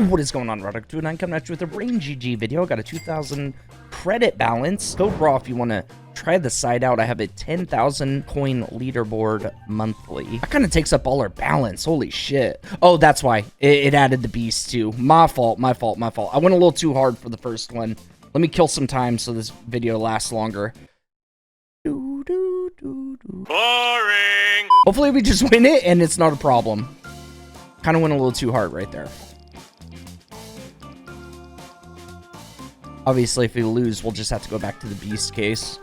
What is going on, Roddick29? Coming at you with a Brain GG video. I got a 2,000 credit balance. Code RAW if you want to try the site out. I have a 10,000 coin leaderboard monthly. That kind of takes up all our balance. Holy shit. Oh, that's why. It added the beast too. My fault, my fault, my fault. I went a little too hard for the first one. Let me kill some time so this video lasts longer. Boring. Hopefully we just win it and it's not a problem. Kind of went a little too hard right there. Obviously, if we lose, we'll just have to go back to the beast case.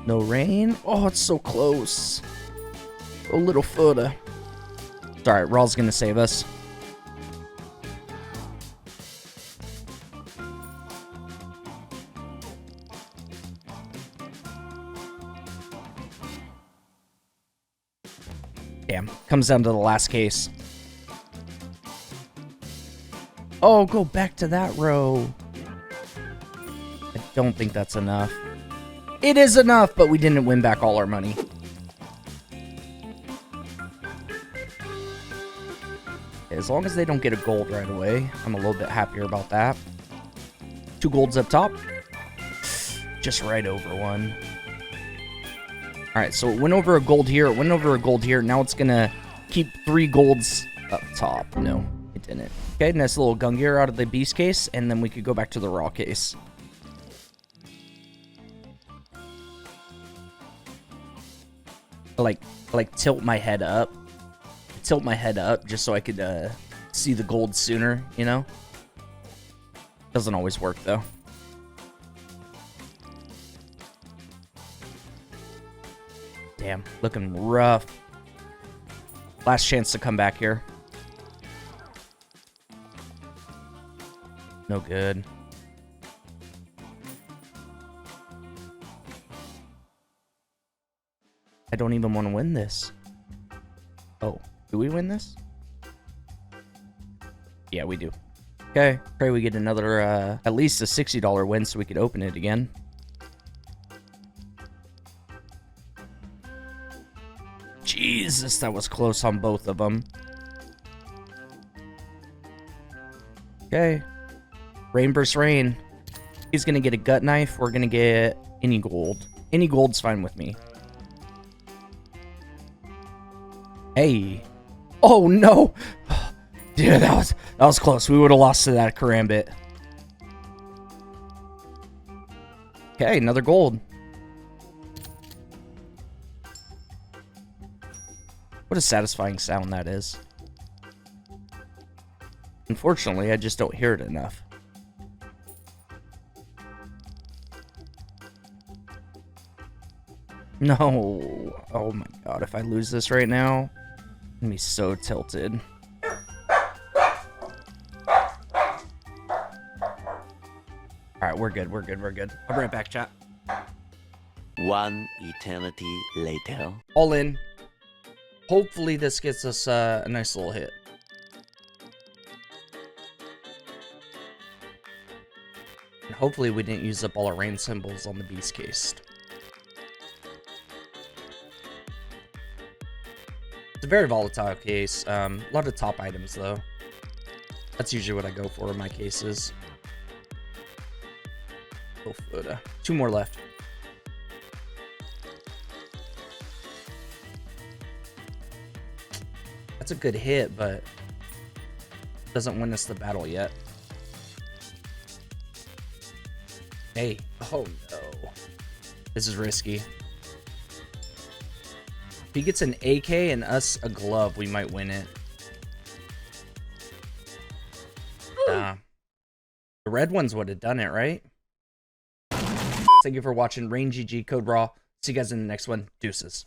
No rain. Oh, it's so close. A little further. It's alright, Raw's gonna save us. Damn, comes down to the last case. Oh, go back to that row. I don't think that's enough. It is enough, but we didn't win back all our money. As long as they don't get a gold right away, I'm a little bit happier about that. 2 golds up top. Just right over one. Alright, so it went over a gold here, it went over a gold here. Now it's gonna keep 3 golds up top. No, it didn't. Okay, nice little gun gear out of the beast case, and then we could go back to the raw case. Like tilt my head up. Tilt my head up just so I could see the gold sooner, you know? Doesn't always work though. Damn, looking rough. Last chance to come back here. No good. I don't even want to win this. Oh, do we win this? Yeah, we do. Okay, pray we get another, at least a $60 win so we could open it again. Jesus, that was close on both of them. Okay. Rain versus rain. He's gonna get a gut knife. We're gonna get any gold. Any gold's fine with me. Hey. Oh no. Dude, that was close. We would have lost to that karambit. Okay, another gold. What a satisfying sound that is. Unfortunately, I just don't hear it enough. No. Oh my god, if I lose this right now, I'm gonna be so tilted. Alright, we're good, we're good, we're good. I'll be right back, chat. One eternity later. All in. Hopefully this gets us a nice little hit. And hopefully we didn't use up all our rain symbols on the beast case. It's a very volatile case. A lot of top items though. That's usually what I go for in my cases. Go further. 2 more left. That's a good hit, but doesn't win us the battle yet. Hey. Oh no. This is risky. If he gets an AK and us a glove, we might win it. The red ones would have done it, right? Thank you for watching. Rain GG, code RAW. See you guys in the next one. Deuces.